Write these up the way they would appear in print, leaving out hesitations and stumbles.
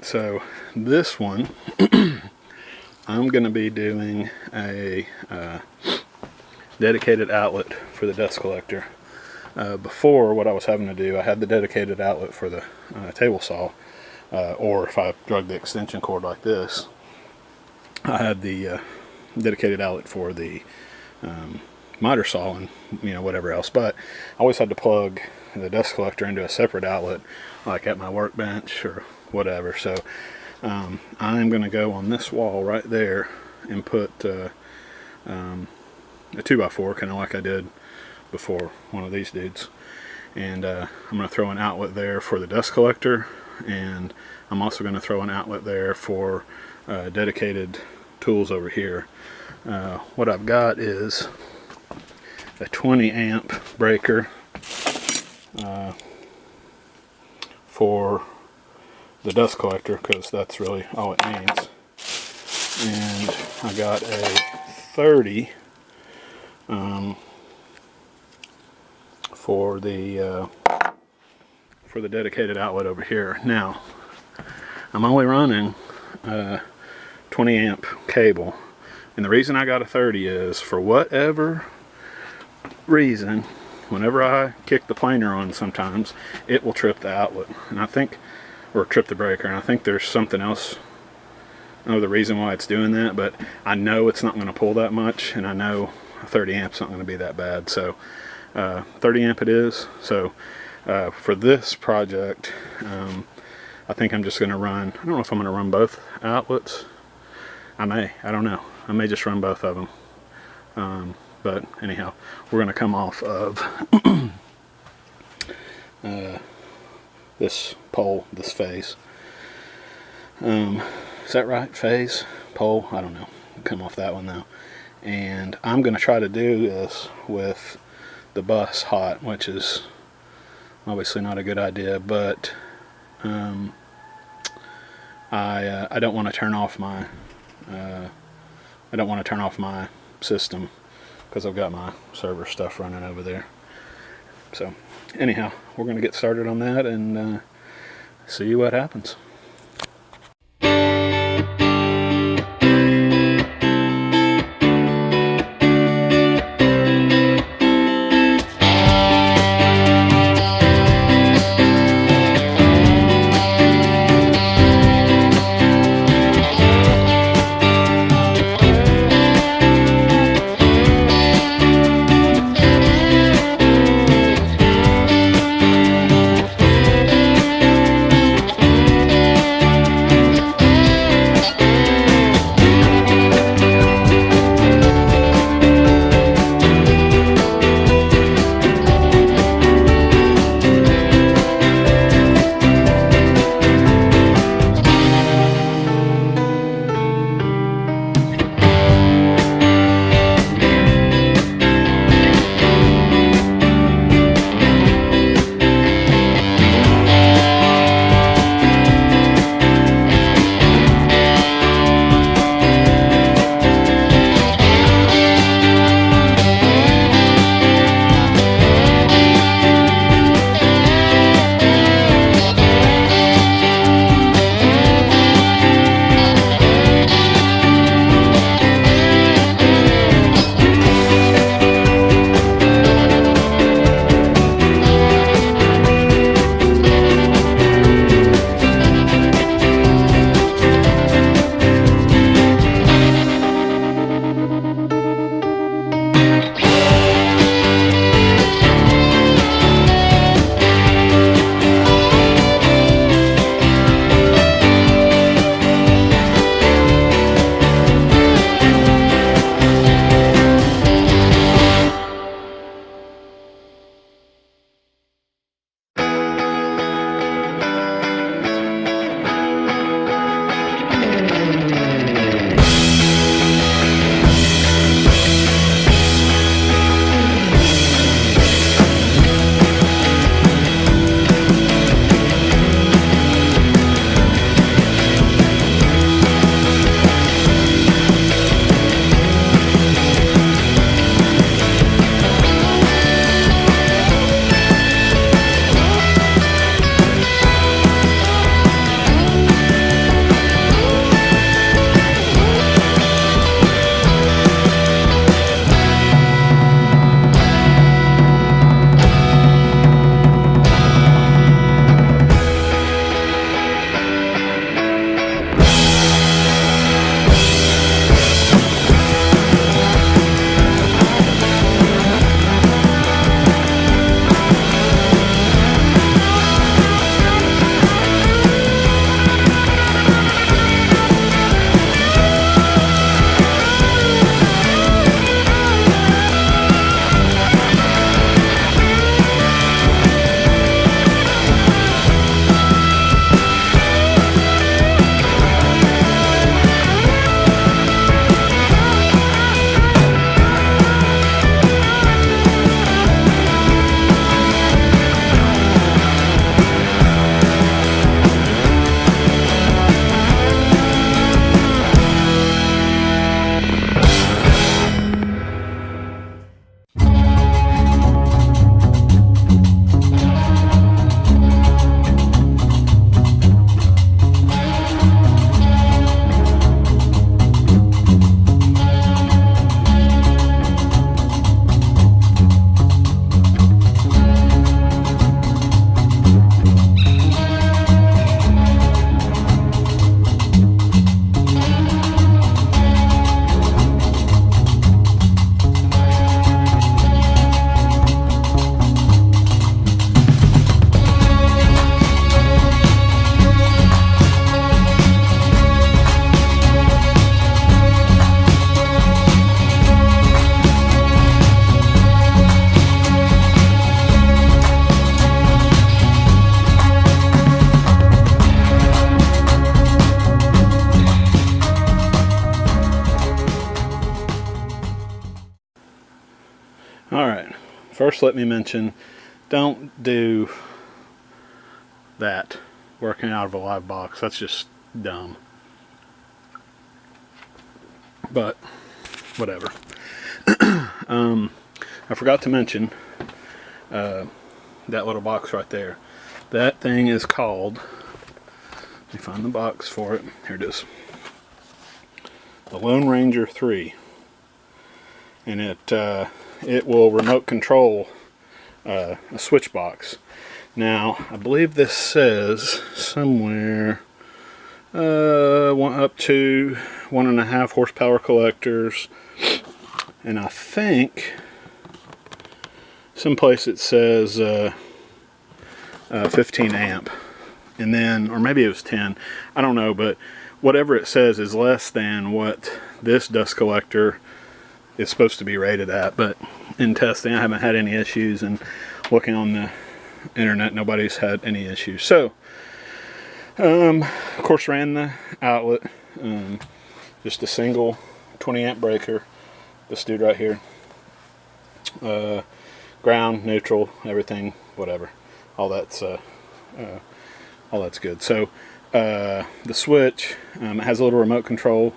so this one I'm going to be doing a dedicated outlet for the dust collector. Before, what I was having to do, I had the dedicated outlet for the table saw, or if I drug the extension cord like this, I had the dedicated outlet for the miter saw and whatever else. But I always had to plug the dust collector into a separate outlet, like at my workbench or whatever. So I'm going to go on this wall right there and put a 2x4, kind of like I did before one of these dudes, and I'm going to throw an outlet there for the dust collector, and I'm also going to throw an outlet there for dedicated tools over here. What I've got is a 20 amp breaker for the dust collector, because that's really all it needs, and I got a 30 for the dedicated outlet over here. Now I'm only running 20 amp cable, and the reason I got a 30 is, for whatever reason, whenever I kick the planer on, sometimes it will trip the outlet, and I think, or trip the breaker, and I think there's something else. I know the reason why it's doing that, but I know it's not going to pull that much, and I know 30 amps not going to be that bad. So 30 amp it is. So for this project, I think I'm just going to run, I don't know if I'm going to run both outlets. I don't know. I may just run both of them. But anyhow, we're going to come off of this pole, this phase. Is that right? Phase? Pole? I don't know. Come off that one though. And I'm going to try to do this with the bus hot, which is obviously not a good idea, but I don't want to turn off my system, because I've got my server stuff running over there. So anyhow, we're going to get started on that and see what happens. Alright, first let me mention, don't do that, working out of a live box. That's just dumb. But, whatever. I forgot to mention that little box right there. That thing is called, let me find the box for it. Here it is. The Lone Ranger 3. And it will remote control a switch box. Now, I believe this says somewhere up to 1.5 horsepower collectors, and I think someplace it says 15 amp, and then, or maybe it was 10, I don't know, but whatever it says is less than what this dust collector is supposed to be rated at. But in testing, I haven't had any issues, and looking on the internet, nobody's had any issues. So of course, ran the outlet, just a single 20 amp breaker, this dude right here, ground, neutral, everything, whatever, all that's good. So the switch, it has a little remote control,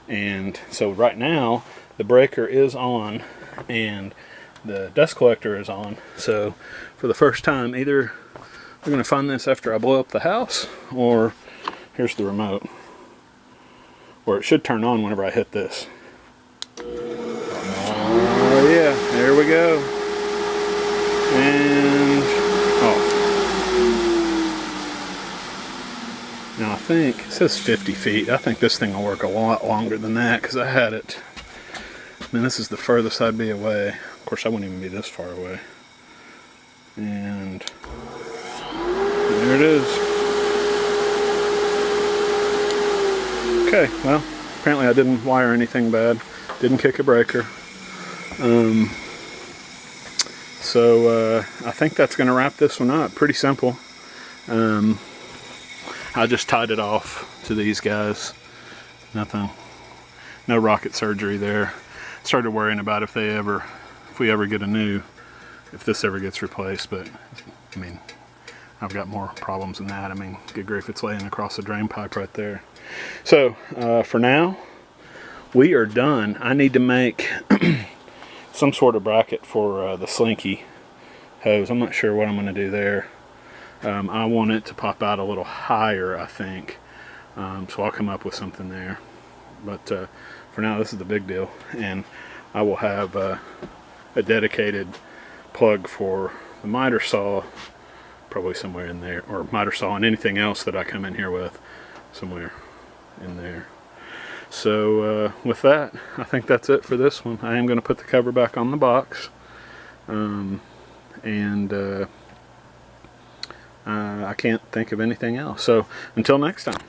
and so right now the breaker is on and the dust collector is on. So for the first time, either we're going to find this after I blow up the house, or here's the remote, where it should turn on whenever I hit this. Oh yeah, there we go. And off. Now I think it says 50 feet. I think this thing will work a lot longer than that, because I had it. I mean, this is the furthest I'd be away. Of course, I wouldn't even be this far away. And there it is. Okay, well, apparently I didn't wire anything bad. Didn't kick a breaker. So I think that's going to wrap this one up. Pretty simple. I just tied it off to these guys. Nothing. No rocket surgery there. Started worrying about if we ever get if this ever gets replaced, but I mean, I've got more problems than that. I mean, good grief, it's laying across the drain pipe right there. So for now, we are done. I need to make some sort of bracket for the slinky hose. I'm not sure what I'm going to do there. I want it to pop out a little higher, I think. So I'll come up with something there. But for now, this is the big deal. And I will have a dedicated plug for the miter saw, probably somewhere in there, or miter saw and anything else that I come in here with, somewhere in there. So with that, I think that's it for this one. I am going to put the cover back on the box, and I can't think of anything else. So until next time.